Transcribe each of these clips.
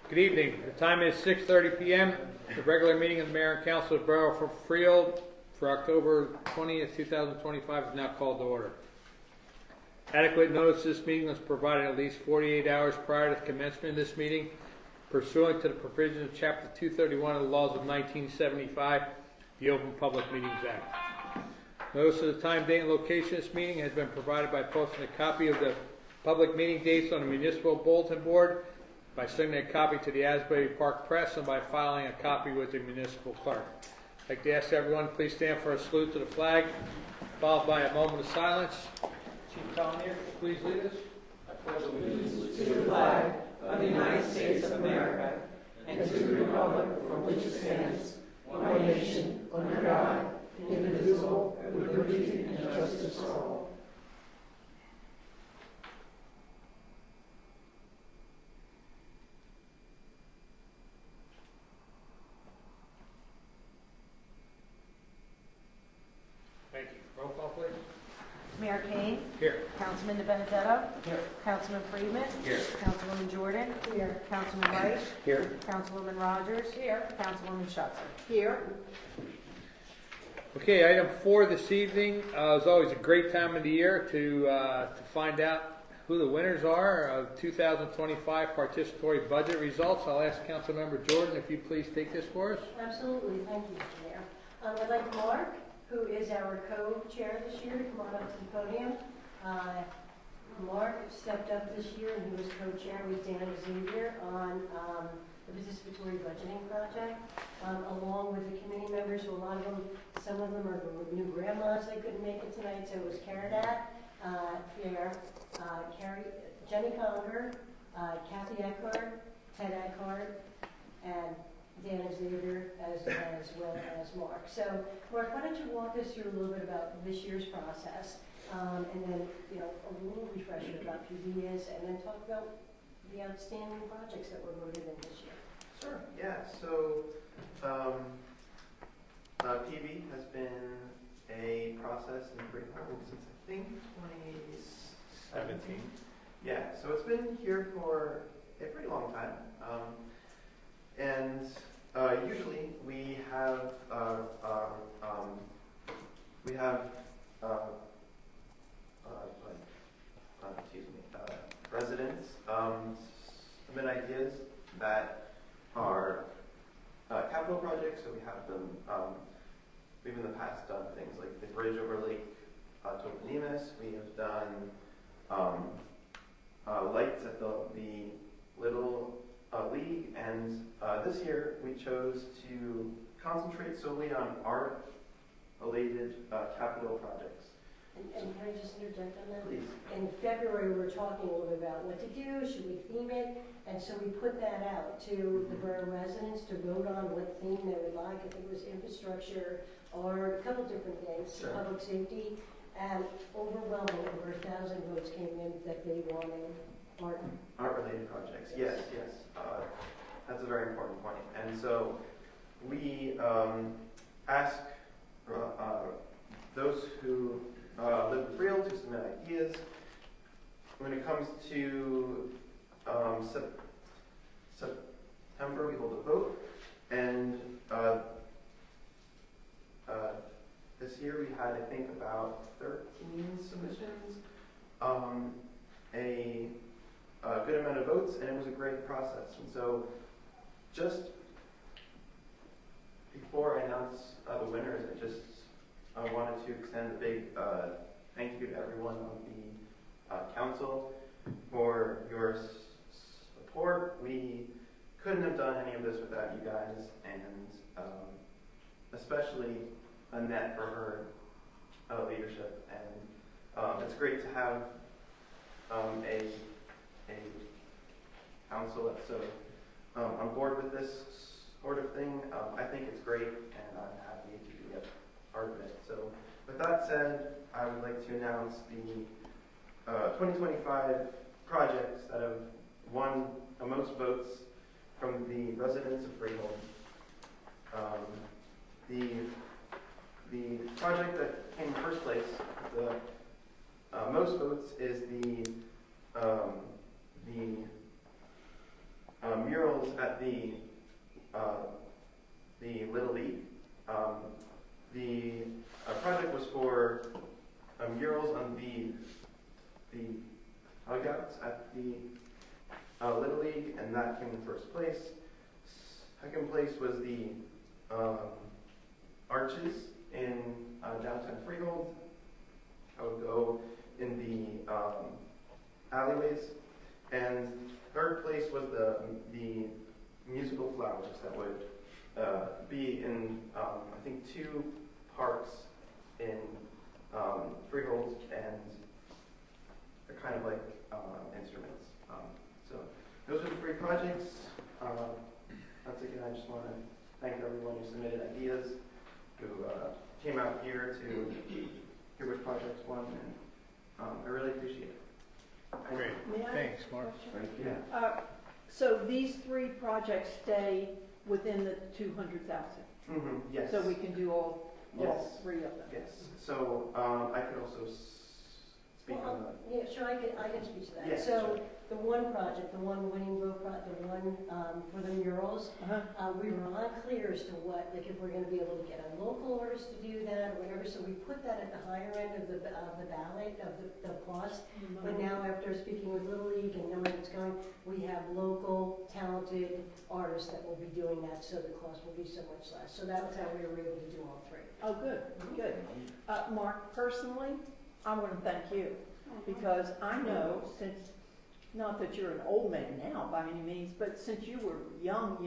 Good evening. The time is 6:30 p.m. The regular meeting of the Mayor and Council of Borough for Freehold for October 20th, 2025 is now called to order. Adequate notice of this meeting was provided at least 48 hours prior to the commencement of this meeting pursuant to the provisions of Chapter 231 of the laws of 1975, the Open Public Meetings Act. Notice of the time, date, and location of this meeting has been provided by posting a copy of the public meeting dates on the municipal bulletin board, by sending a copy to the Asbury Park Press, and by filing a copy with the municipal clerk. I'd like to ask everyone to please stand for a salute to the flag, followed by a moment of silence. Chief Collier, please lead us. I pledge allegiance to the flag of the United States of America and to the republic for which it stands, one nation, under God, indivisible, with liberty and justice for all. Thank you. Roll call, please. Mayor Kane. Here. Councilman DeBenedetto. Here. Councilman Friedman. Here. Councilwoman Jordan. Here. Councilman Wright. Here. Councilwoman Rogers. Here. Councilwoman Schuster. Here. Okay, item 4 this evening. It's always a great time of the year to find out who the winners are of 2025 participatory budget results. I'll ask Councilmember Jordan if you please take this for us. Absolutely, thank you, Mr. Mayor. I'd like Mark, who is our co-chair this year, to come on up to the podium. Mark stepped up this year and he was co-chair with Dan Xavier on the participatory budgeting project, along with the committee members. So a lot of them, some of them are the new grandmas that couldn't make it tonight. So it was Pierre, Carrie, Jenny Conger, Kathy Eckhart, Ted Eckhart, and Dan Xavier, as well as Mark. So, Mark, why don't you walk us through a little bit about this year's process, and then, a little refresher about PBS, and then talk about the outstanding projects that were voted in this year. Sure, yeah. So, PB has been a process in Freehold since I think 2017. Yeah, so it's been here for a pretty long time. And usually we have residents submit ideas that are capital projects. So we have them. We've in the past done things like the bridge over Lake Topanemus. We have done lights at the Little League, and this year we chose to concentrate solely on art-related capital projects. And can I just interject on that? Please. In February, we were talking a little bit about what to do, should we theme it? And so we put that out to the borough residents to vote on what theme they would like. I think it was infrastructure or a couple different things, Sure. Public safety. And overwhelmingly, over 1,000 votes came in that they wanted art. Art-related projects, yes. That's a very important point. And so we ask those who live in Freehold to submit ideas. When it comes to September, we hold a vote, and this year we had, I think, about 13 submissions, a good amount of votes, and it was a great process. And so just before I announce the winners, I wanted to extend a big thank you to everyone on the council for your support. We couldn't have done any of this without you guys, and especially Annette for her leadership. And it's great to have a council that's so on board with this sort of thing. I think it's great, and I'm happy to be a part of it. So with that said, I would like to announce the 2025 projects that have won the most votes from the residents of Freehold. The project that came in first place, the most votes, is the murals at at the Little League. The project was for murals on the dugouts at the Little League, and that came in first place. Second place was the arches in downtown Freehold. I would go in the alleyways. And third place was the musical flowers that would be in, I think, 2 parks in Freehold, and they're kind of like instruments. So those are the 3 projects. Once again, I just want to thank everyone who submitted ideas, who came out here to hear which projects won, and I really appreciate it. Great. May I? Thanks, Mark. Yeah. So these 3 projects stay within the 200,000? Yes. So we can do all Yes. 3 of them? Yes. So I could also speak on that. Yeah, sure, I can speak to that. Yes, So sure. the one project, the one Winning Grove project, the one for the murals, we were unclear as to what, like if we're gonna be able to get a local artist to do that or whatever, so we put that at the higher end of the ballot, of the cost. But now after speaking with Little League and knowing what's going, we have local talented artists that will be doing that, so the cost will be so much less. So that was how we were able to do all 3. Oh, good, good. Mark, personally, I want to thank you, because I know since, not that you're an old man now by any means, but since you were young,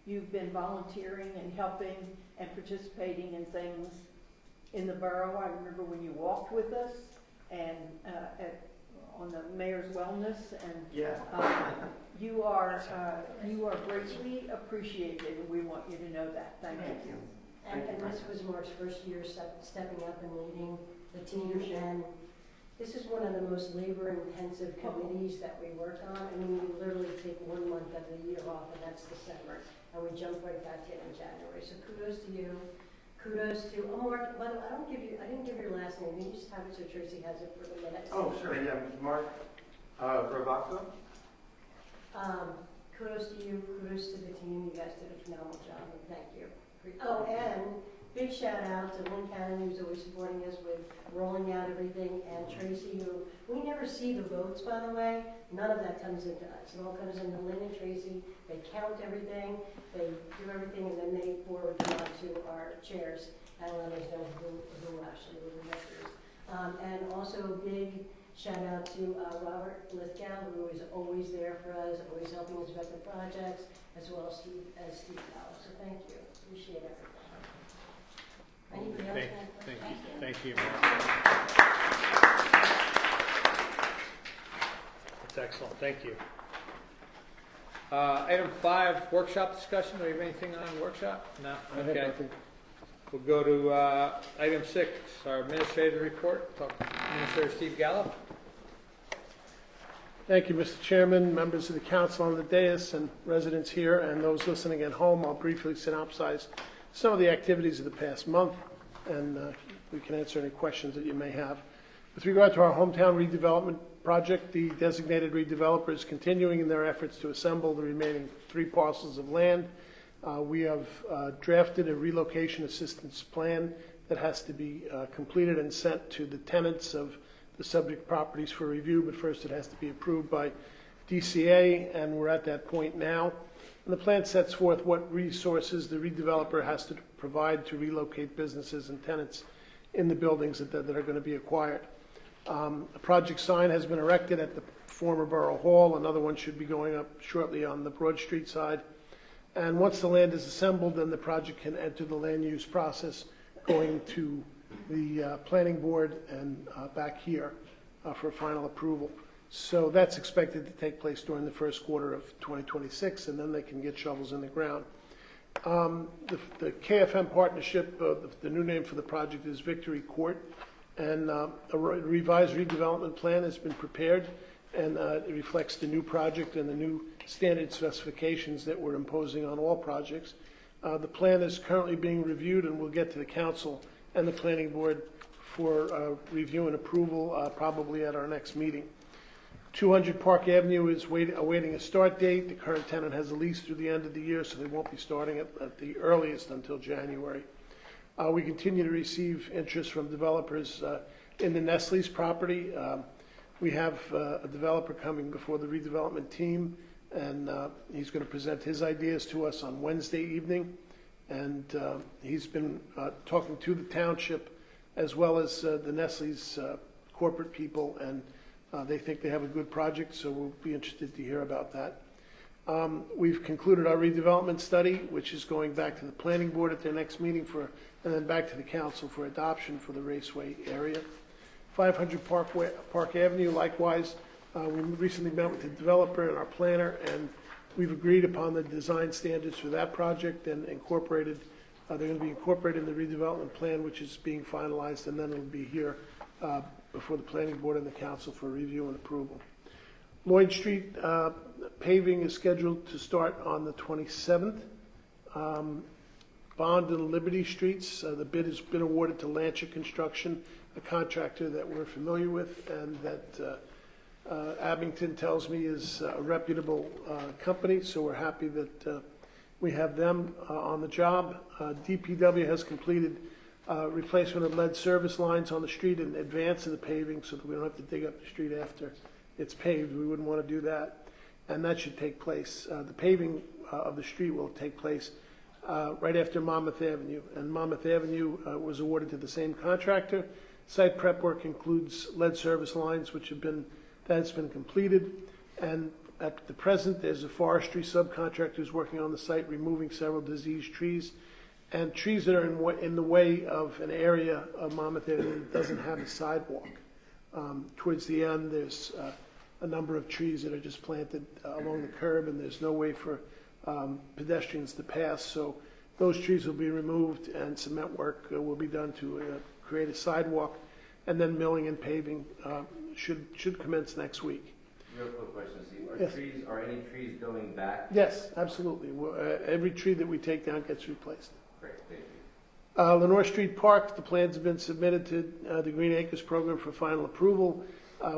you've been volunteering and helping and participating in things in the borough. I remember when you walked with us and on the mayor's wellness, and Yeah. you are greatly appreciated, and we want you to know that. Thank you. And this was Mark's first year stepping up and leading the team, and this is one of the most labor-intensive committees that we work on. I mean, we literally take 1 month of the year off, and that's December, and we jump right back in January. So kudos to you. Kudos to, Mark, by the way, I didn't give your last name. Can you just have it so Tracy has it for the minutes? Oh, sure. Yeah, Mark Bravaco. Kudos to you, kudos to the team. You guys did a phenomenal job, and thank you. Oh, and big shout out to Lynn Cannon, who's always supporting us with rolling out everything, and Tracy, who, we never see the votes, by the way. None of that comes into us. It all comes into Lynn and Tracy. They count everything, they do everything, and then they forward them on to our chairs and let us know who actually were the victors. And also big shout out to Robert Lithgow, who is always there for us, always helping us with the projects, as well as Steve Powell. So thank you. Appreciate everything. Anybody else? Thank you, Mark. That's excellent, thank you. Item 5, workshop discussion. Do we have anything on workshop? No? Okay. We'll go to item 6, our administrative report. Talk to Administrator Steve Gallup. Thank you, Mr. Chairman, members of the council on the dais, and residents here, and those listening at home. I'll briefly synopsize some of the activities of the past month, and we can answer any questions that you may have. With regard to our hometown redevelopment project, the designated redeveloper is continuing in their efforts to assemble the remaining 3 parcels of land. We have drafted a relocation assistance plan that has to be completed and sent to the tenants of the subject properties for review, but first it has to be approved by DCA, and we're at that point now. And the plan sets forth what resources the redeveloper has to provide to relocate businesses and tenants in the buildings that are going to be acquired. A project sign has been erected at the former Borough Hall. Another one should be going up shortly on the Broad Street side. And once the land is assembled, then the project can enter the land use process, going to the planning board and back here for final approval. So that's expected to take place during the first quarter of 2026, and then they can get shovels in the ground. The KFM partnership, the new name for the project is Victory Court, and a revised redevelopment plan has been prepared, and it reflects the new project and the new standard specifications that we're imposing on all projects. The plan is currently being reviewed, and we'll get to the council and the planning board for review and approval probably at our next meeting. 200 Park Avenue is awaiting a start date. The current tenant has a lease through the end of the year, so they won't be starting at the earliest until January. We continue to receive interest from developers in the Nestle's property. We have a developer coming before the redevelopment team, and he's going to present his ideas to us on Wednesday evening. And he's been talking to the township as well as the Nestle's corporate people, and they think they have a good project, so we'll be interested to hear about that. We've concluded our redevelopment study, which is going back to the planning board at their next meeting and then back to the council for adoption for the Raceway area. 500 Park Avenue, likewise, we recently met with the developer and our planner, and we've agreed upon the design standards for that project and incorporated, they're going to be incorporated in the redevelopment plan, which is being finalized, and then it'll be here before the planning board and the council for review and approval. Lloyd Street paving is scheduled to start on the 27th. Bond and Liberty Streets, the bid has been awarded to Lancha Construction, a contractor that we're familiar with and that Abington tells me is a reputable company, so we're happy that we have them on the job. DPW has completed replacement of lead service lines on the street in advance of the paving so that we don't have to dig up the street after it's paved. We wouldn't want to do that, and that should take place. The paving of the street will take place right after Monmouth Avenue, and Monmouth Avenue was awarded to the same contractor. Site prep work includes lead service lines, that's been completed, and at the present, there's a forestry subcontractor who's working on the site, removing several diseased trees, and trees that are in the way of an area of Monmouth Avenue that doesn't have a sidewalk. Towards the end, there's a number of trees that are just planted along the curb, and there's no way for pedestrians to pass, so those trees will be removed, and cement work will be done to create a sidewalk, and then milling and paving should commence next week. Real quick question, Steve. Yes. Are any trees going back? Yes, absolutely. Every tree that we take down gets replaced. Great, thank you. Lenore Street Park, the plans have been submitted to the Green Acres program for final approval.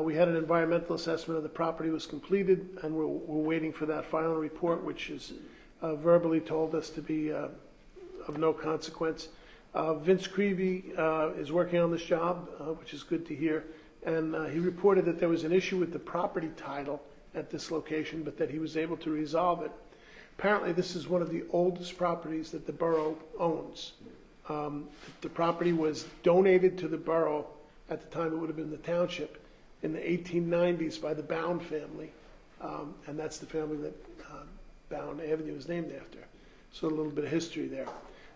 We had an environmental assessment of the property was completed, and we're waiting for that final report, which is verbally told us to be of no consequence. Vince Creevy is working on this job, which is good to hear. And he reported that there was an issue with the property title at this location, but that he was able to resolve it. Apparently, this is one of the oldest properties that the borough owns. The property was donated to the borough at the time it would have been the township in the 1890s by the Bound family, and that's the family that Bound Avenue is named after. So a little bit of history there.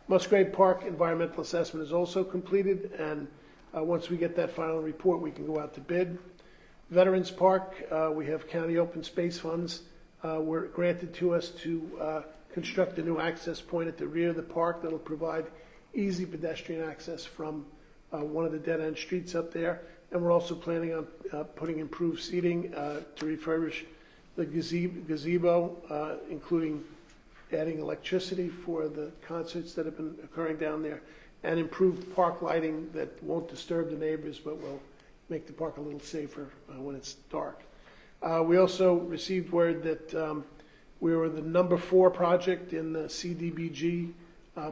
Musgrave Park environmental assessment is also completed, and once we get that final report, we can go out to bid. Veterans Park, we have county open space funds were granted to us to construct a new access point at the rear of the park that will provide easy pedestrian access from one of the dead-end streets up there. And we're also planning on putting improved seating to refurbish the gazebo, including adding electricity for the concerts that have been occurring down there, and improved park lighting that won't disturb the neighbors but will make the park a little safer when it's dark. We also received word that we were the number 4 project in the CDBG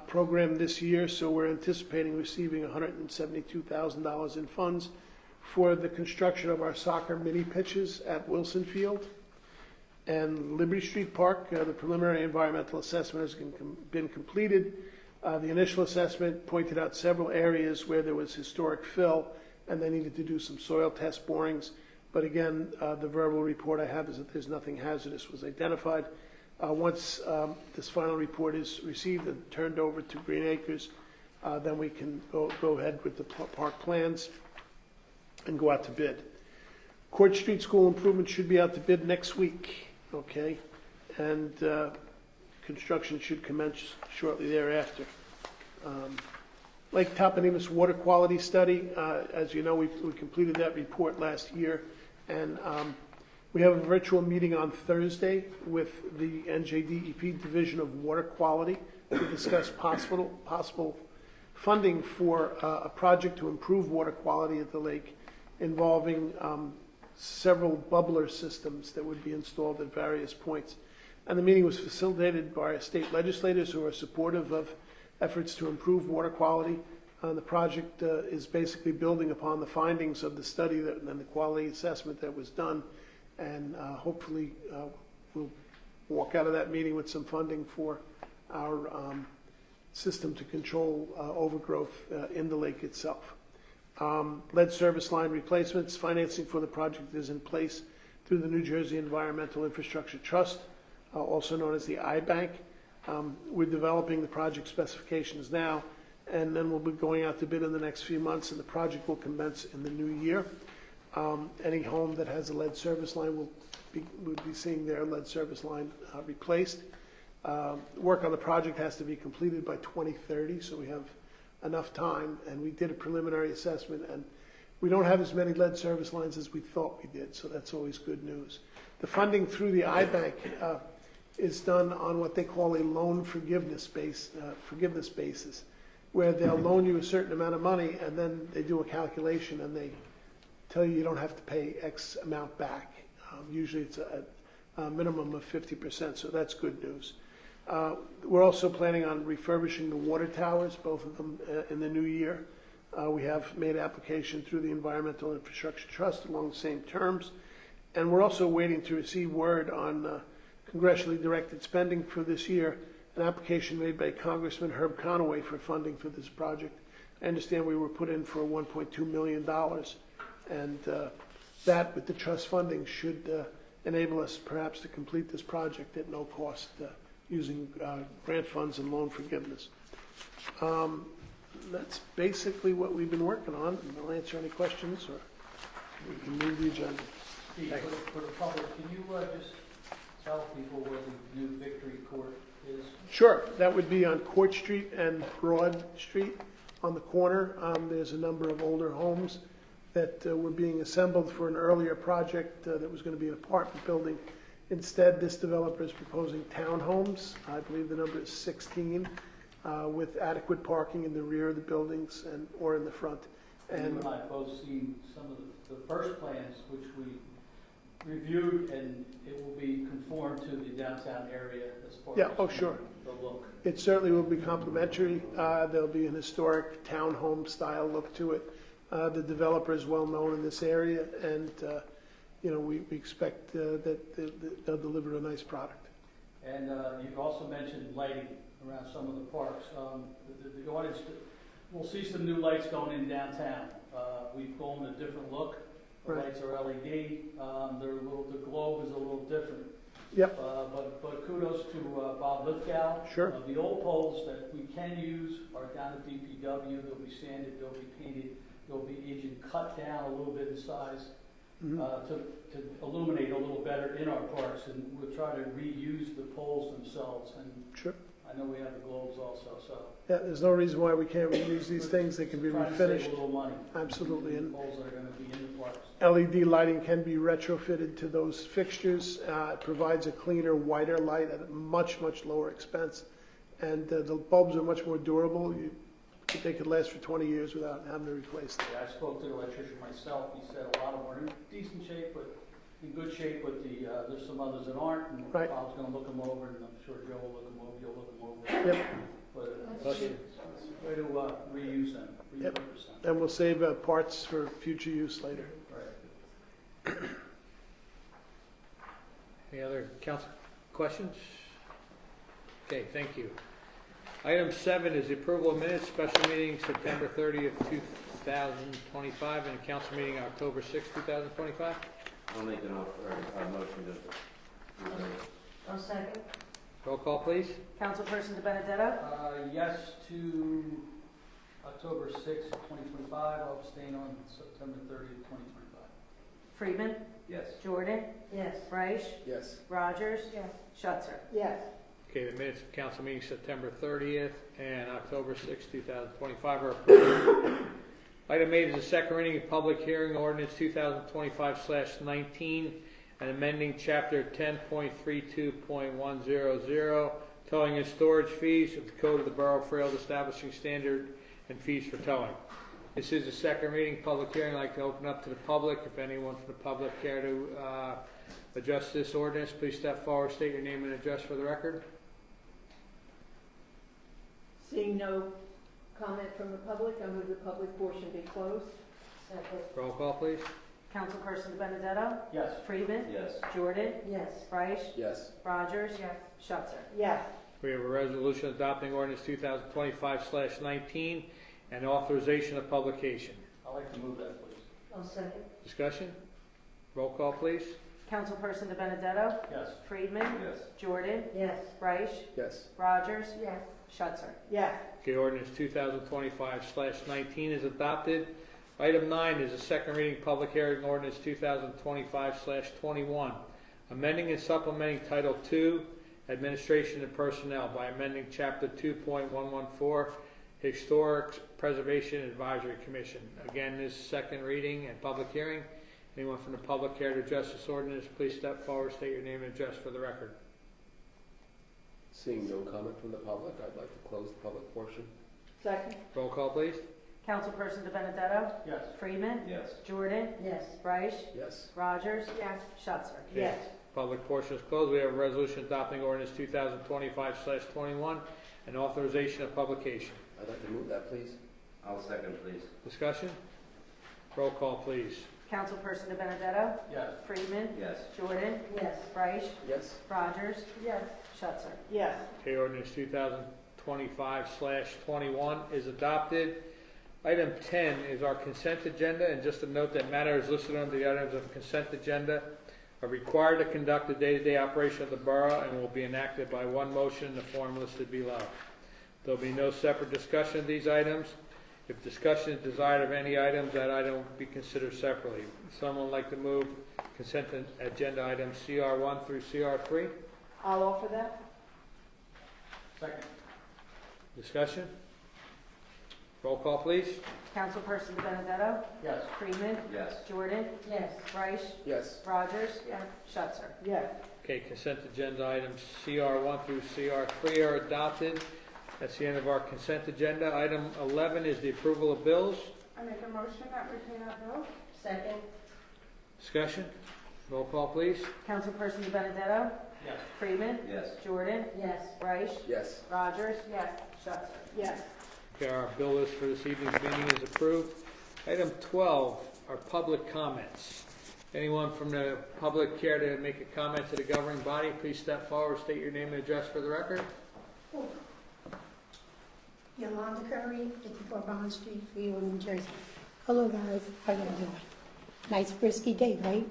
program this year, so we're anticipating receiving $172,000 in funds for the construction of our soccer mini pitches at Wilson Field. And Liberty Street Park, the preliminary environmental assessment has been completed. The initial assessment pointed out several areas where there was historic fill and they needed to do some soil test borings. But again, the verbal report I have is that there's nothing hazardous was identified. Once this final report is received and turned over to Green Acres, then we can go ahead with the park plans and go out to bid. Court Street School improvement should be out to bid next week. Okay, and construction should commence shortly thereafter. Lake Toponimus Water Quality Study, as you know, we completed that report last year, and we have a virtual meeting on Thursday with the NJDEP Division of Water Quality to discuss possible funding for a project to improve water quality at the lake involving several bubbler systems that would be installed at various points. And the meeting was facilitated by state legislators who are supportive of efforts to improve water quality. The project is basically building upon the findings of the study and the quality assessment that was done, and hopefully we'll walk out of that meeting with some funding for our system to control overgrowth in the lake itself. Lead service line replacements, financing for the project is in place through the New Jersey Environmental Infrastructure Trust, also known as the IBank. We're developing the project specifications now, and then we'll be going out to bid in the next few months, and the project will commence in the new year. Any home that has a lead service line will be seeing their lead service line replaced. Work on the project has to be completed by 2030, so we have enough time, and we did a preliminary assessment, and we don't have as many lead service lines as we thought we did, so that's always good news. The funding through the IBank is done on what they call a loan forgiveness basis, where they'll loan you a certain amount of money, and then they do a calculation, and they tell you don't have to pay X amount back. Usually it's a minimum of 50%, so that's good news. We're also planning on refurbishing the water towers, both of them, in the new year. We have made application through the Environmental Infrastructure Trust along the same terms. And we're also waiting to receive word on congressionally directed spending for this year, an application made by Congressman Herb Conaway for funding for this project. I understand we were put in for $1.2 million, and that, with the trust funding, should enable us perhaps to complete this project at no cost, using grant funds and loan forgiveness. That's basically what we've been working on, and I'll answer any questions, or we can move the agenda. Steve, for the public, can you just tell people where the new Victory Court is? Sure, that would be on Court Street and Broad Street on the corner. There's a number of older homes that were being assembled for an earlier project that was going to be an apartment building. Instead, this developer is proposing townhomes. I believe the number is 16, with adequate parking in the rear of the buildings or in the front. And you and I both seen some of the first plans, which we reviewed, and it will be conformed to the downtown area as far as sure. the look. It certainly will be complementary. There'll be an historic townhome style look to it. The developer is well known in this area, and we expect that they'll deliver a nice product. And you've also mentioned lighting around some of the parks. The audience will see some new lights going in downtown. We've gone a different look. The Right. lights are LED. The globe is a little different. Yep. But kudos to Bob Lithgow. Sure. The old poles that we can use are down at DPW. They'll be sanded. They'll be painted. They'll be even cut down a little bit in size. To illuminate a little better in our parks, and we'll try to reuse the poles themselves. And Sure. I know we have the globes also, so Yeah, there's no reason why we can't reuse these things. They can be trying to save refinished. a little money. Absolutely. The And poles that are going to be in the parks. LED lighting can be retrofitted to those fixtures. It provides a cleaner, whiter light at a much, much lower expense. And the bulbs are much more durable. They could last for 20 years without having to replace them. Yeah, I spoke to the electrician myself. He said a lot of them are in decent shape, but in good shape. But there's some others that aren't. And Right. Bob's going to look them over, and I'm sure Joe will look them over. You'll look them over. Yep. But it's a way to reuse them, Yep. repurpose them. And we'll save parts for future use later. Right. Any other council questions? Okay, thank you. Item 7 is the approval of minutes, special meeting September 30th, 2025, and a council meeting October 6th, 2025. I'll make a motion to reserve. I'll second. Roll call, please. Councilperson De Benedetto? Yes to October 6th, 2025. I'll abstain on September 30th, 2025. Friedman? Yes. Jordan? Yes. Reich? Yes. Rogers? Yes. Schutzer? Yes. Okay, the minutes of council meeting September 30th and October 6th, 2025 are approved. Item 8 is the second reading of public hearing ordinance 2025/19 and amending chapter 10.32.100, towing and storage fees of the Code of the Borough of Freehold, establishing standard and fees for towing. This is a second reading, public hearing. I'd like to open up to the public. If anyone from the public care to address this ordinance, please step forward, state your name and address for the record. Seeing no comment from the public, I move the public portion be closed. Second. Roll call, please. Councilperson Benedetto? Yes. Freeman? Yes. Jordan? Yes. Reich? Yes. Rogers? Yes. Schutzer? Yes. We have a resolution adopting ordinance 2025/19 and authorization of publication. I'd like to move that, please. I'll second. Discussion? Roll call, please. Councilperson Benedetto? Yes. Freeman? Yes. Jordan? Yes. Reich? Yes. Rogers? Yes. Schutzer? Yes. Okay, ordinance 2025/19 is adopted. Item 9 is a second reading, public hearing, ordinance 2025/21, amending and supplementing Title II, Administration and Personnel by amending Chapter 2.114, Historic Preservation Advisory Commission. Again, this is second reading and public hearing. Anyone from the public care to address this ordinance, please step forward, state your name and address for the record. Seeing no comment from the public, I'd like to close the public portion. Second. Roll call, please. Councilperson Benedetto? Yes. Freeman? Yes. Jordan? Yes. Reich? Yes. Rogers? Yes. Schutzer? Yes. Public portion is closed. We have a resolution adopting ordinance 2025/21 and authorization of publication. I'd like to move that, please. I'll second, please. Discussion? Roll call, please. Councilperson Benedetto? Yes. Freeman? Yes. Jordan? Yes. Reich? Yes. Rogers? Yes. Schutzer? Yes. Okay, ordinance 2025/21 is adopted. Item 10 is our consent agenda, and just a note that matters listed under the items of consent agenda are required to conduct the day-to-day operation of the borough and will be enacted by one motion in the form listed below. There will be no separate discussion of these items. If discussion is desired of any items, that item will be considered separately. Someone would like to move consent agenda items CR1 through CR3? I'll offer that. Second. Discussion? Roll call, please. Councilperson Benedetto? Yes. Freeman? Yes. Jordan? Yes. Reich? Yes. Rogers? Yes. Schutzer? Yes. Okay, consent agenda items CR1 through CR3 are adopted. That's the end of our consent agenda. Item 11 is the approval of bills. I make a motion that we pay our bills. Second. Discussion? Roll call, please. Councilperson Benedetto? Yes. Freeman? Yes. Jordan? Yes. Reich? Yes. Rogers? Yes. Schutzer? Yes. Okay, our bill list for this evening's meeting is approved. Item 12 are public comments. Anyone from the public care to make a comment to the governing body, please step forward, state your name and address for the record. Yolanda Curry, 54 Bond Street, Freehold, New Jersey. Hello guys, how you doing? Nice frisky day, right?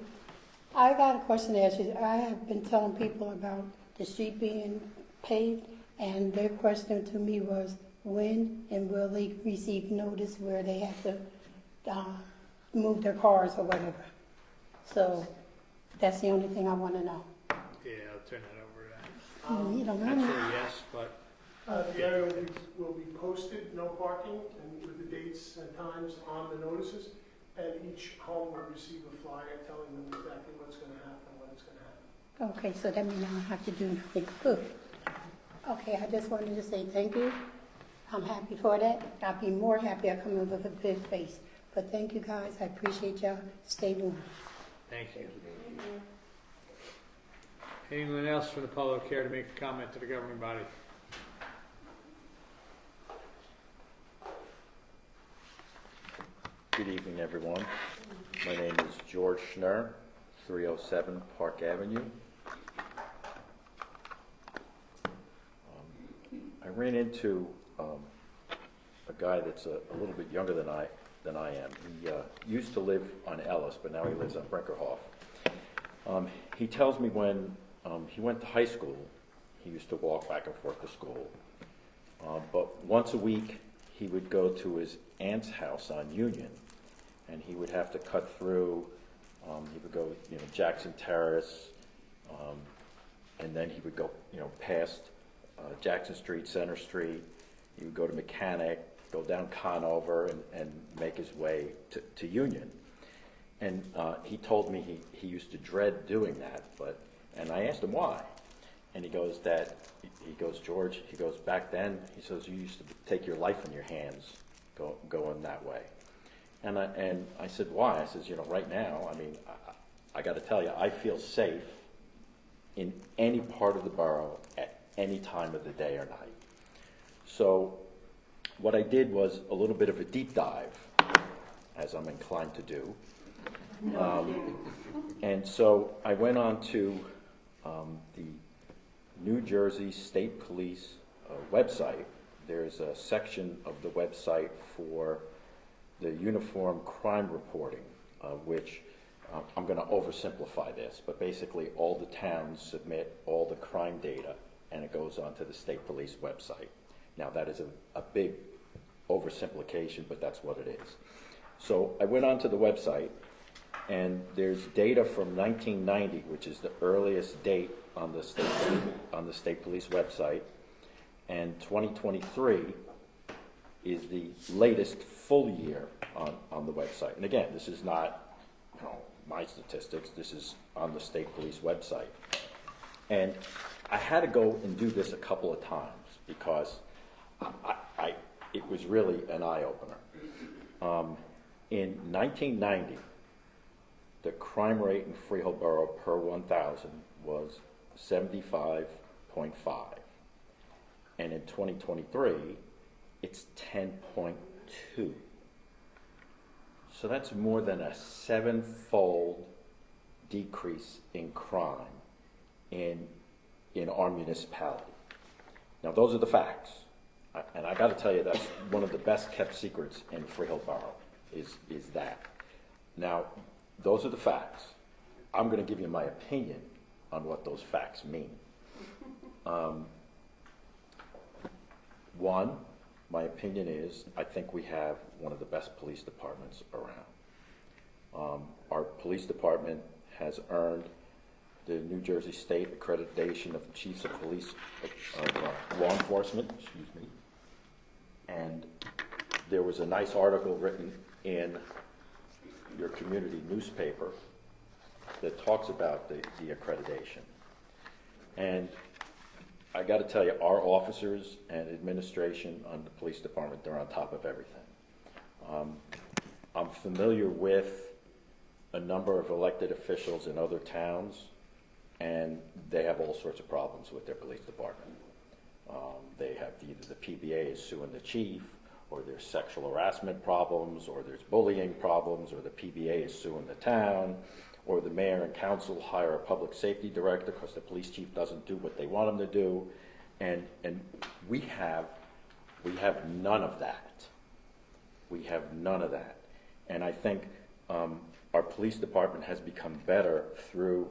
I got a question to ask you. I have been telling people about the street being paved, and their question to me was, when and will they receive notice where they have to move their cars or whatever? So that's the only thing I want to know. Yeah, I'll turn that over to Um, You don't that. know? Actually, yes, but The area will be posted, no parking, and with the dates and times on the notices, and each home will receive a flyer telling them exactly what's going to happen, when it's going to happen. Okay, so that means I don't have to do nothing. Good. Okay, I just wanted to say thank you. I'm happy for that. I'll be more happy I come in with a big face. But thank you guys. I appreciate y'all. Stay warm. thank you. Anyone else from the public care to make a comment to the governing body? Good evening, everyone. My name is George Schnurr, 307 Park Avenue. I ran into a guy that's a little bit younger than I am. He used to live on Ellis, but now he lives on Brinkerhoff. He tells me when he went to high school, he used to walk back and forth to school. But once a week, he would go to his aunt's house on Union, and he would have to cut through. He would go, Jackson Terrace, and then he would go, past Jackson Street, Center Street. He would go to Mechanic, go down Conover, and make his way to Union. And he told me he used to dread doing that, and I asked him why. And he goes, George, back then, he says, you used to take your life in your hands going that way. And I said, why? I says, right now, I mean, I got to tell you, I feel safe in any part of the borough at any time of the day or night. So what I did was a little bit of a deep dive, as I'm inclined to do. And so I went on to the New Jersey State Police website. There's a section of the website for the uniform crime reporting, which I'm going to oversimplify this, but basically all the towns submit all the crime data and it goes onto the state police website. Now that is a big oversimplification, but that's what it is. So I went onto the website and there's data from 1990, which is the earliest date on the state police website, and 2023 is the latest full year on the website. And again, this is not my statistics, this is on the state police website. And I had to go and do this a couple of times because it was really an eye-opener. In 1990, the crime rate in Freehold Borough per 1,000 was 75.5. And in 2023, it's 10.2. So that's more than a 7-fold decrease in crime in our municipality. Now, those are the facts. And I got to tell you, that's one of the best kept secrets in Freehold Borough, is that. Now, those are the facts. I'm going to give you my opinion on what those facts mean. One, my opinion is I think we have one of the best police departments around. Our police department has earned the New Jersey State Accreditation of Chiefs of Police, Law Enforcement, and there was a nice article written in your community newspaper that talks about the accreditation. And I got to tell you, our officers and administration on the police department, they're on top of everything. I'm familiar with a number of elected officials in other towns, and they have all sorts of problems with their police department. They have either the PBA is suing the chief, or there's sexual harassment problems, or there's bullying problems, or the PBA is suing the town, or the mayor and council hire a public safety director because the police chief doesn't do what they want him to do. And we have none of that. We have none of that. And I think our police department has become better through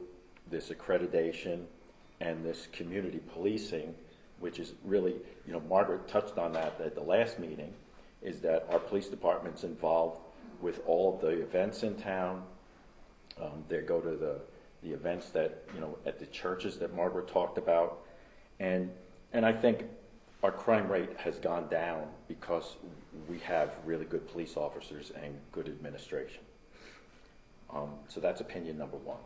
this accreditation and this community policing, which is really, Margaret touched on that at the last meeting, is that our police department's involved with all of the events in town. They go to the events that, at the churches that Margaret talked about. And I think our crime rate has gone down because we have really good police officers and good administration. So that's opinion number one.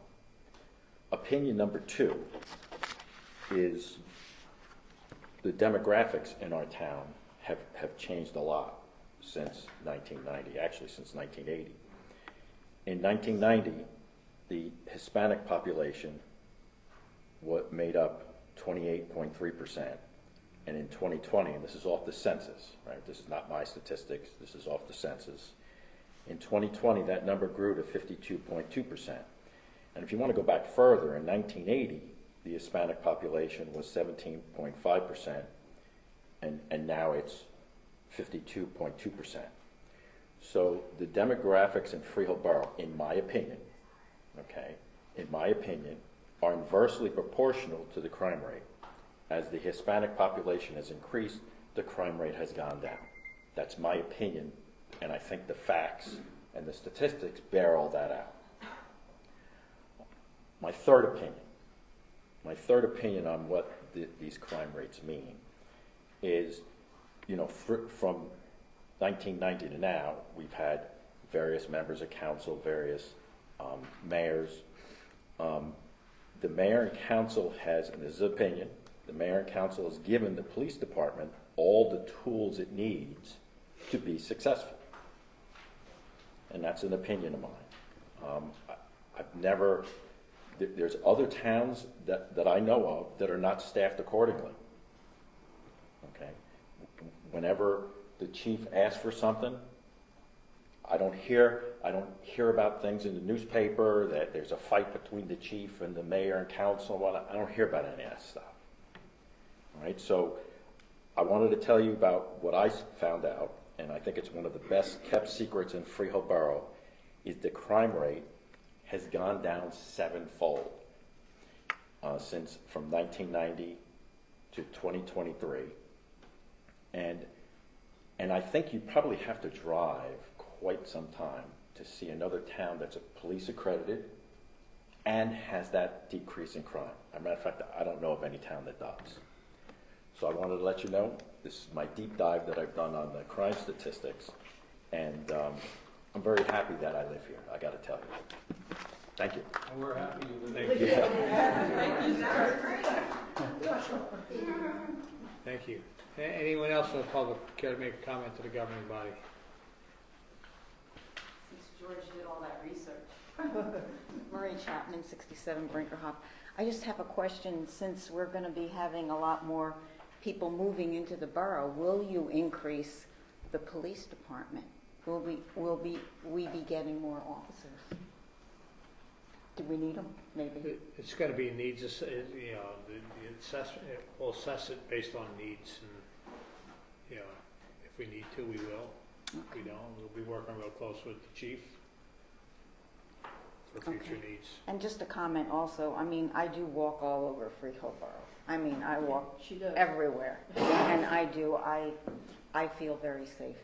Opinion number two is the demographics in our town have changed a lot since 1990, actually since 1980. In 1990, the Hispanic population made up 28.3%. And in 2020, and this is off the census, right? This is not my statistics, this is off the census. In 2020, that number grew to 52.2%. And if you want to go back further, in 1980, the Hispanic population was 17.5%, and now it's 52.2%. So the demographics in Freehold Borough, in my opinion, are inversely proportional to the crime rate. As the Hispanic population has increased, the crime rate has gone down. That's my opinion, and I think the facts and the statistics bear all that out. My third opinion on what these crime rates mean is, from 1990 to now, we've had various members of council, various mayors. The mayor and council has, and this is opinion, the mayor and council has given the police department all the tools it needs to be successful. and that's an opinion of mine. I've never, there's other towns that I know of that are not staffed accordingly. Okay? Whenever the chief asks for something, I don't hear about things in the newspaper that there's a fight between the chief and the mayor and council and whatnot. I don't hear about any of that stuff. All right, so I wanted to tell you about what I found out, and I think it's one of the best kept secrets in Freehold Borough, is the crime rate has gone down sevenfold since from 1990 to 2023. And I think you probably have to drive quite some time to see another town that's police accredited and has that decrease in crime. As a matter of fact, I don't know of any town that does. So I wanted to let you know, this is my deep dive that I've done on the crime statistics, and I'm very happy that I live here, I gotta tell you. Thank you. And we're happy you live Thank you. Thank you. Anyone else in the public care to make a comment to the governing body? Since George did all that research. Marie Chapman, 67 Brinkerhoff. I just have a question. Since we're going to be having a lot more people moving into the borough, will you increase the police department? Will we be getting more officers? Do we need them? Maybe. It's going to be needs, you know, the assessment, we'll assess it based on needs, and, you know, if we need to, we will. If we don't, we'll be working real close with the chief for future needs. And just a comment also, I mean, I do walk all over Freehold Borough. I mean, I walk everywhere. And I feel very safe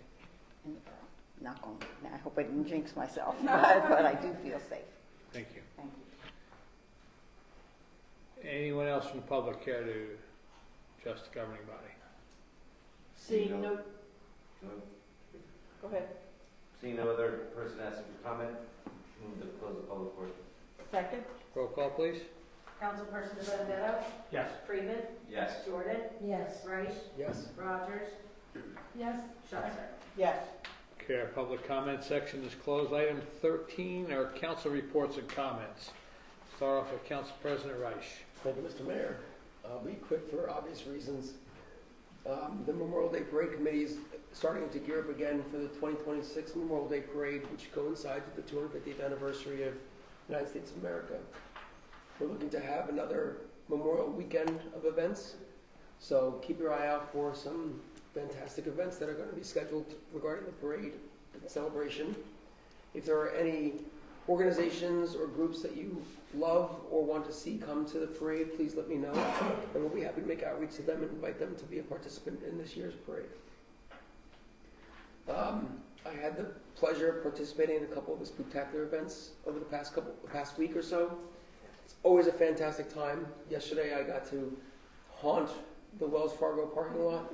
in the borough. Not going, I hope I didn't jinx myself, but I do feel safe. Thank you. Thank you. Anyone else from the public care to address the governing body? Seeing no, go ahead. Seeing no other person asking for comment, move to close the public portion. Second? Roll call, please. Councilperson DeBenedetto? Yes. Freeman? Yes. Jordan? Yes. Reich? Yes. Rogers? Yes. Schuster? Yes. Okay, our public comment section is closed. Item 13 are council reports and comments. Start off with Council President Reich. Thank you, Mr. Mayor. I'll be quick for obvious reasons. The Memorial Day Parade Committee is starting to gear up again for the 2026 Memorial Day Parade, which coincides with the 250th anniversary of the United States of America. We're looking to have another Memorial Weekend of events, so keep your eye out for some fantastic events that are going to be scheduled regarding the parade and celebration. If there are any organizations or groups that you love or want to see come to the parade, please let me know, and we'll be happy to make outreach to them and invite them to be a participant in this year's parade. I had the pleasure of participating in a couple of the spectacular events over the past week or so. It's always a fantastic time. Yesterday I got to haunt the Wells Fargo parking lot,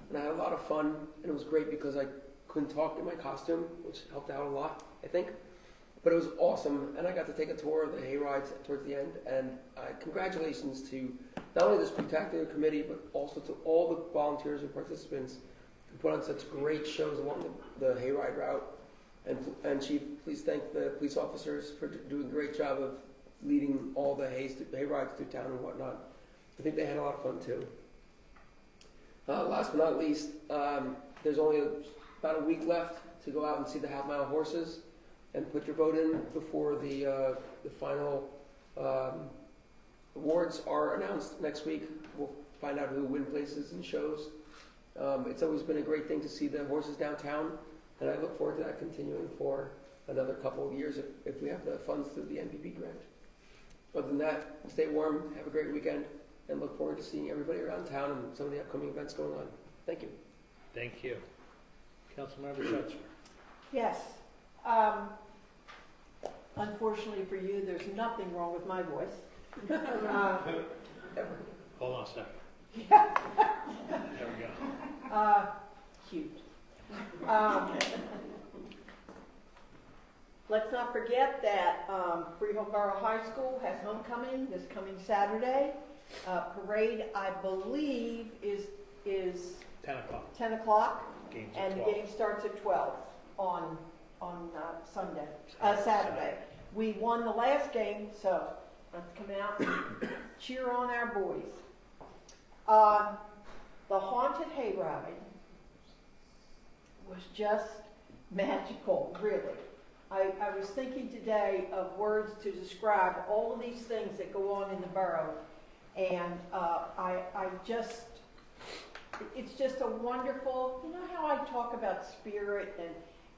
and I had a lot of fun, and it was great because I couldn't talk in my costume, which helped out a lot, I think. But it was awesome, and I got to take a tour of the hay rides towards the end, and congratulations to not only the spectacular committee, but also to all the volunteers and participants who put on such great shows along the hayride route. And Chief, please thank the police officers for doing a great job of leading all the hay rides through town and whatnot. I think they had a lot of fun too. Last but not least, there's only about a week left to go out and see the half-mile horses and put your vote in before the final awards are announced next week. We'll find out who win places and shows. It's always been a great thing to see the horses downtown, and I look forward to that continuing for another couple of years if we have the funds through the NPP grant. Other than that, stay warm, have a great weekend, and look forward to seeing everybody around town and some of the upcoming events going on. Thank you. Thank you. Councilmember Schuster. Yes. Unfortunately for you, there's nothing wrong with my voice. Hold on a second. There we go. Cute. Let's not forget that Freehold Borough High School has homecoming this coming Saturday. Parade, I believe, is 10 o'clock. 10 o'clock, Games and at the 12. game starts at 12 on Saturday. We won the last game, so let's come out and cheer on our boys. The haunted hayride was just magical, really. I was thinking today of words to describe all of these things that go on in the borough, and it's just a wonderful, you know how I talk about spirit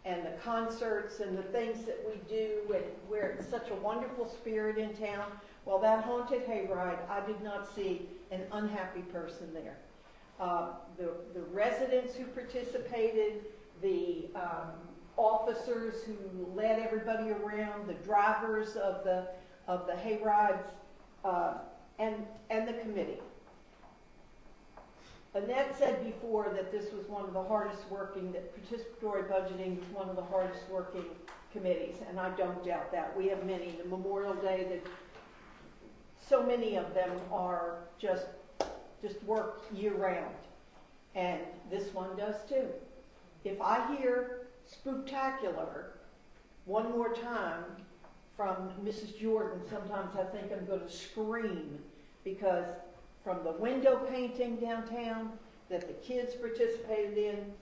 and the concerts and the things that we do, and where it's such a wonderful spirit in town. Well, that haunted hayride, I did not see an unhappy person there. The residents who participated, the officers who led everybody around, the drivers of the hayrides, and the committee. Annette said before that this was one of the hardest working, that participatory budgeting was one of the hardest working committees, and I don't doubt that. We have many. The Memorial Day, that so many of them are just work year round, and this one does too. If I hear spooktacular one more time from Mrs. Jordan, sometimes I think I'm going to scream, because from the window painting downtown that the kids participated in,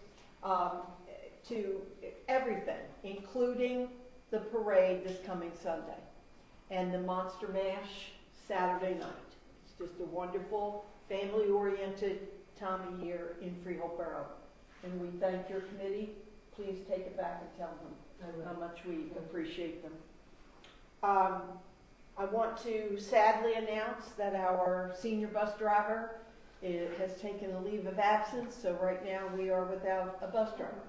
to everything, including the parade this coming Sunday and the Monster Mash Saturday night. It's just a wonderful, family-oriented time of year in Freehold Borough. And we thank your committee. Please take it back and tell them how much we appreciate them. I want to sadly announce that our senior bus driver has taken a leave of absence, so right now we are without a bus driver.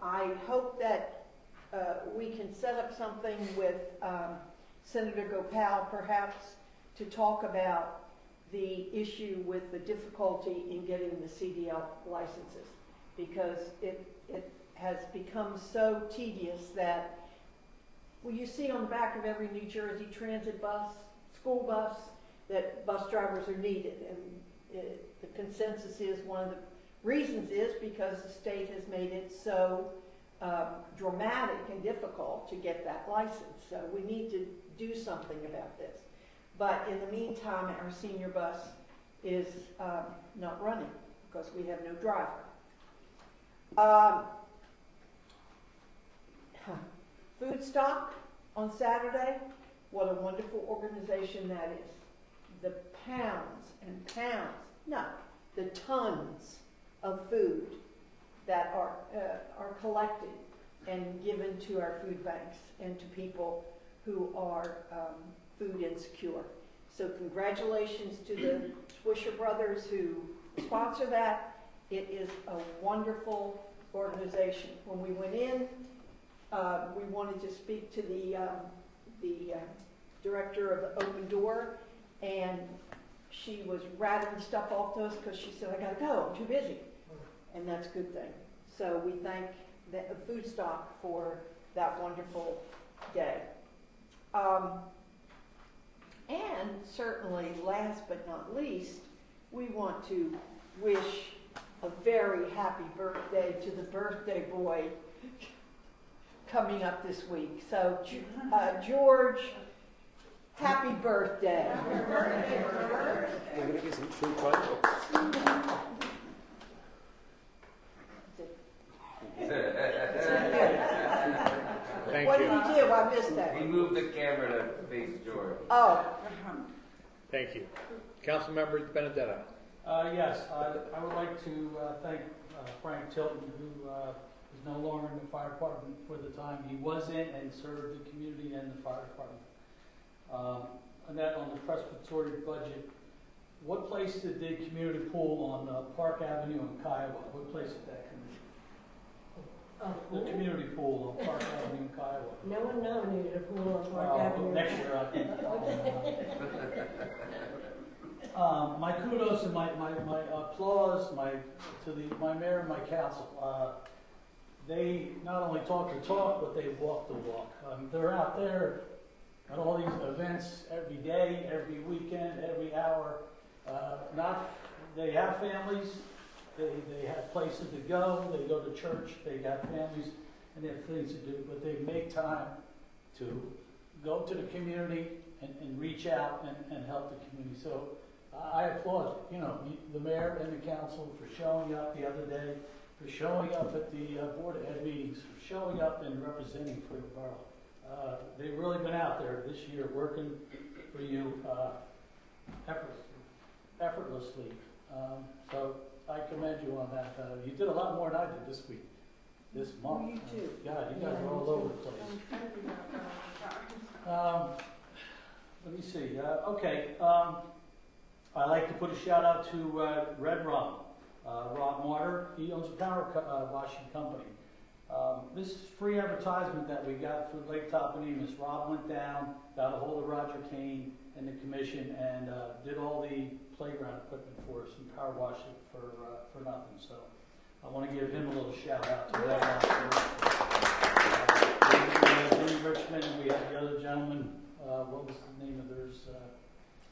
I hope that we can set up something with Senator Gopal, perhaps, to talk about the issue with the difficulty in getting the CDL licenses, because it has become so tedious that, well, you see on the back of every New Jersey transit bus, school bus, that bus drivers are needed. And the consensus is one of the reasons is because the state has made it so dramatic and difficult to get that license. So we need to do something about this. But in the meantime, our senior bus is not running because we have no driver. Food Stock on Saturday, what a wonderful organization that is. The pounds and pounds, no, the tons of food that are collected and given to our food banks and to people who are food insecure. So congratulations to the Swisher Brothers who sponsor that. It is a wonderful organization. When we went in, we wanted to speak to the director of the Open Door, and she was rattling stuff off to us because she said, I gotta go, I'm too busy. And that's a good thing. So we thank the Food Stock for that wonderful day. And certainly, last but not least, we want to wish a very happy birthday to the birthday boy coming up this week. So, George, happy birthday. We're going to get some true projects. Thank What you. did he do? I missed that. He moved the camera to face George. Oh, Thank you. Councilmember Benedetto. Yes, I would like to thank Frank Tilton, who is no longer in the fire department for the time he was in and served the community and the fire department. And that on the Presbyterian budget, what place did the community pool on Park Avenue in Kiowa? What place did that come in? The community pool on Park Avenue in Kiowa. No one nominated a pool on Park Avenue. Next year, I think. My kudos and my applause to my mayor and my council. They not only talk the talk, but they walk the walk. They're out there at all these events every day, every weekend, every hour. They have families. They have places to go. They go to church. They got families, and they have things to do, but they make time to go to the community and reach out and help the community. So I applaud, the mayor and the council for showing up the other day, for showing up at the Board of Ed meetings, for showing up and representing for the borough. They've really been out there this year working for you effortlessly. So I commend you on that. You did a lot more than I did this week, this month. You too. God, you guys are all over the place. Let me see. Okay. I like to put a shout out to Red Rum. Rob Martyr, he owns a power washing company. This free advertisement that we got through Lake Toponemos, Rob went down, got a hold of Roger Kane and the commission, and did all the playground equipment for us and power washed it for nothing. So I want to give him a little shout out to that. We had Jimmy Richmond, and we had the other gentleman. What was the name of theirs?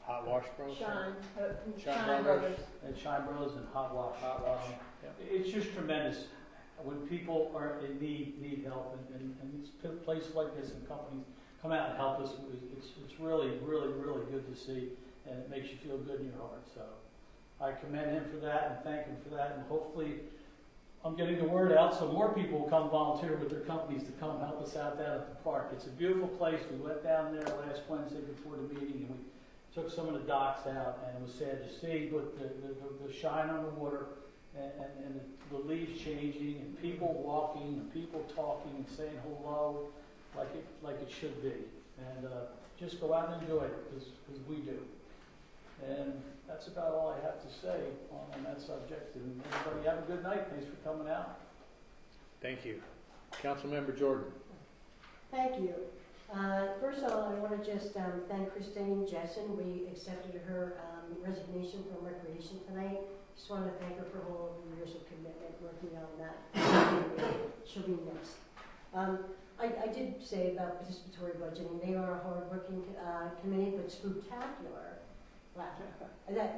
Hot Wash Bros? Shine Brothers. And Shine Brothers and Hot Wash. It's just tremendous when people are in need help, and it's a place like this and companies come out and help us. It's really, really, really good to see, and it makes you feel good in your heart. So I commend him for that and thank him for that, and hopefully I'm getting the word out so more people will come volunteer with their companies to come help us out down at the park. It's a beautiful place. We went down there last Wednesday before the meeting, and we took some of the docks out, and it was sad to see, but the shine on the water and the leaves changing, and people walking, and people talking and saying hello like it should be. And just go out and enjoy it, because we do. And that's about all I have to say on that subject. And everybody have a good night. Thanks for coming out. Thank you. Councilmember Jordan. Thank you. First of all, I want to just thank Christine Jessen. We accepted her resignation from Recreation tonight. Just want to thank her for all of the years of commitment working on that. She'll be missed. I did say about participatory budgeting. They are a hard-working committee, but Spooktacular. Wow.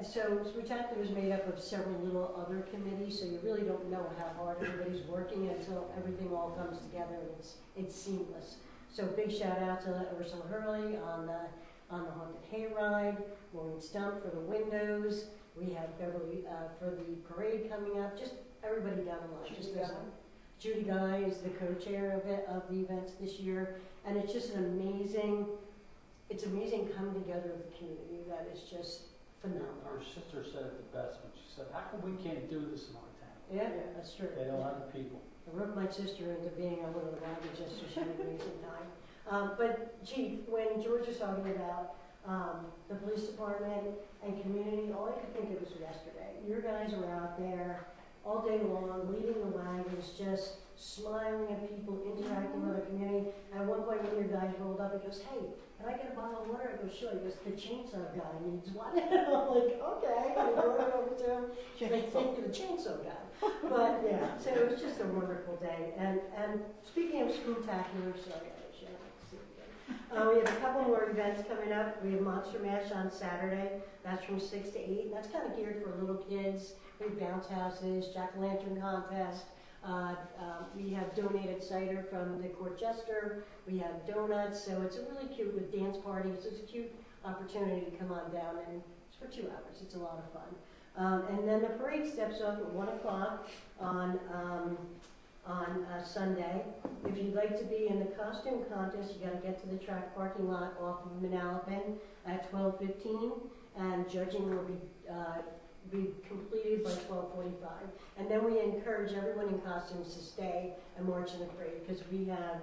So Spooktacular is made up of several little other committees, so you really don't know how hard everybody's working until everything all comes together and it's seamless. So big shout out to Ursula Hurley on the Haunted Hayride, Maureen Stump for the windows. We have Beverly for the parade coming up. Just everybody down the line. Judy Guy is the co-chair of the events this year, and it's just an amazing coming together of the community that is just phenomenal. Her sister said it the best when she said, "How come we can't do this in our town?" Yeah, that's true. They don't have the people. I roped my sister into being a little rabbit just so she would waste some time. But Chief, when George was talking about the police department and community, all I could think of was yesterday. Your guys were out there all day long, leading the wagons, just smiling at people, interacting with the community. And at one point, one of your guys rolled up and goes, "Hey, can I get a bottle of water?" I go, "Sure." He goes, "The chainsaw guy needs one." And I'm like, "Okay." And I brought it over to him. Thank you, the chainsaw guy. But yeah, so it was just a wonderful day. And speaking of Spooktacular, sorry, I wish I could see it again. We have a couple more events coming up. We have Monster Mash on Saturday. That's from 6 to 8. And that's kind of geared for little kids. We have bounce houses, jack-o'-lantern contest. We have donated cider from the Court Jester. We have donuts. So it's a really cute with dance parties. It's a cute opportunity to come on down, and it's for 2 hours. It's a lot of fun. And then the parade steps off at 1 o'clock on Sunday. If you'd like to be in the costume contest, you got to get to the track parking lot off of Manalapan at 12:15, and judging will be completed by 12:45. And then we encourage everyone in costumes to stay and march in the parade, because we have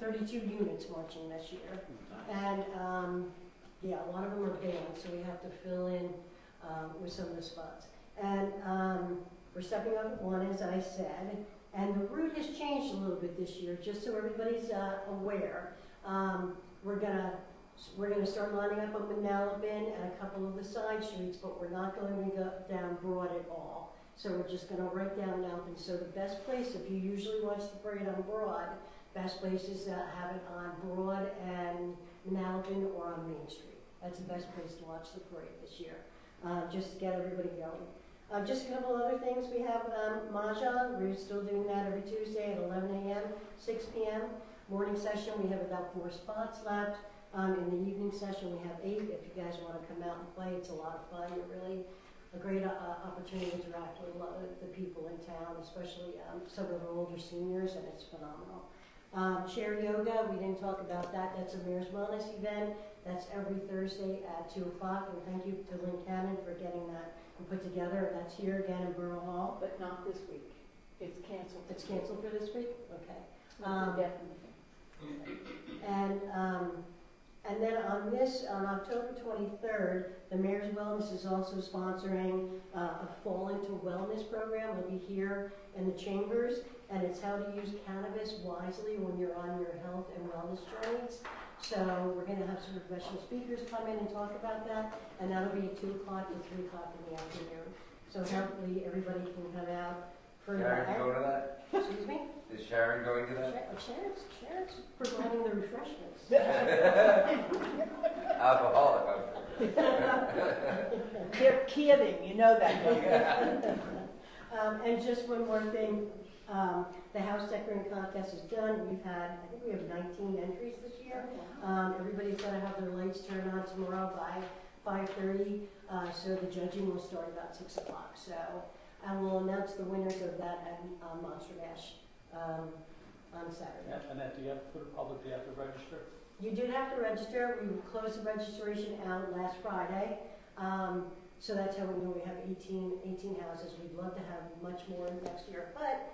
32 units marching this year. And yeah, a lot of them are banned, so we have to fill in with some of the spots. And we're stepping up at 1, as I said. And the route has changed a little bit this year, just so everybody's aware. We're gonna start lining up on Manalapan and a couple of the side streets, but we're not going to go down Broad at all. So we're just gonna right down Manalapan. So the best place, if you usually watch the parade on Broad, best place is to have it on Broad and Manalapan or on Main Street. That's the best place to watch the parade this year, just to get everybody going. Just a couple other things. We have Mahjong. We're still doing that every Tuesday at 11 a.m., 6 p.m. Morning session, we have about 4 spots left. In the evening session, we have 8. If you guys want to come out and play, it's a lot of fun. You're really a great opportunity to interact with a lot of the people in town, especially some of our older seniors, and it's phenomenal. Chair yoga, we didn't talk about that. That's a Mayor's Wellness event. That's every Thursday at 2 o'clock. And thank you to Lynn Cannon for getting that put together. That's here again in Borough Hall. But not this week. It's canceled. It's canceled for this week? Okay. Definitely. And then on October 23rd, the Mayor's Wellness is also sponsoring a Fall Into Wellness program. It'll be here in the chambers, and it's how to use cannabis wisely when you're on your health and wellness journeys. So we're going to have some professional speakers come in and talk about that, and that'll be at 2 o'clock to 3 o'clock in the afternoon. So hopefully everybody can come out for Sharon, that. go to that? Excuse me? Is Sharon going to that? Sharon's providing the refreshments. Alcoholic. They're kidding, you know that, don't you? And just one more thing, the house decorating contest is done. I think we have 19 entries this year. Everybody's got to have their lights turned on tomorrow by 5:30, so the judging will start about 6 o'clock. So I will announce the winners of that at Monster Bash on Saturday. And that, do you have, for the public, do you have to register? You did have to register. We closed the registration out last Friday. So that's how we know we have 18 houses. We'd love to have much more next year. But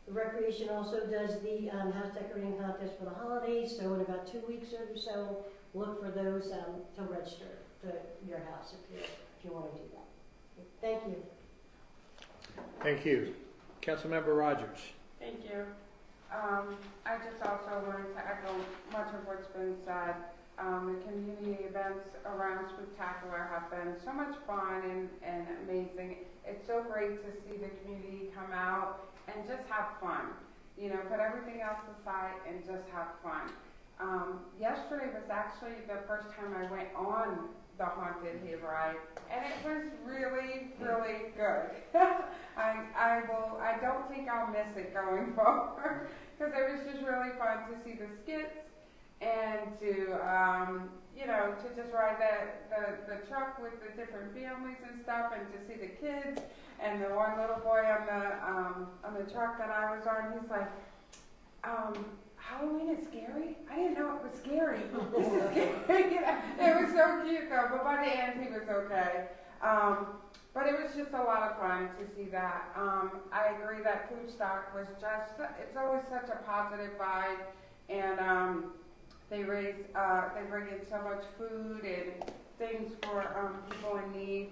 the Recreation also does the house decorating contest for the holidays. So in about 2 weeks or so, look for those to register to your house if you want to do that. Thank you. Thank you. Councilmember Rogers. Thank you. I just also wanted to echo much of what's been said. The community events around Spooktacular have been so much fun and amazing. It's so great to see the community come out and just have fun. You know, put everything else aside and just have fun. Yesterday was actually the first time I went on the Haunted Hayride, and it was really, really good. I don't think I'll miss it going forward, because it was just really fun to see the skits and to, you know, to just ride the truck with the different families and stuff, and to see the kids. And the one little boy on the truck that I was on, he's like, Halloween is scary? I didn't know it was scary. This is scary. It was so cute though, but by the end he was okay. But it was just a lot of fun to see that. I agree that Foodstock was just, it's always such a positive vibe, and they bring in so much food and things for people in need.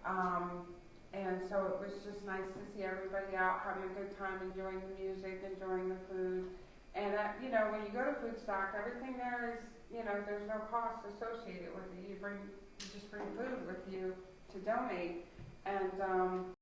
And so it was just nice to see everybody out having a good time, enjoying the music, enjoying the food. And you know, when you go to Foodstock, everything there is, you know, there's no cost associated with it. You just bring food with you to donate. And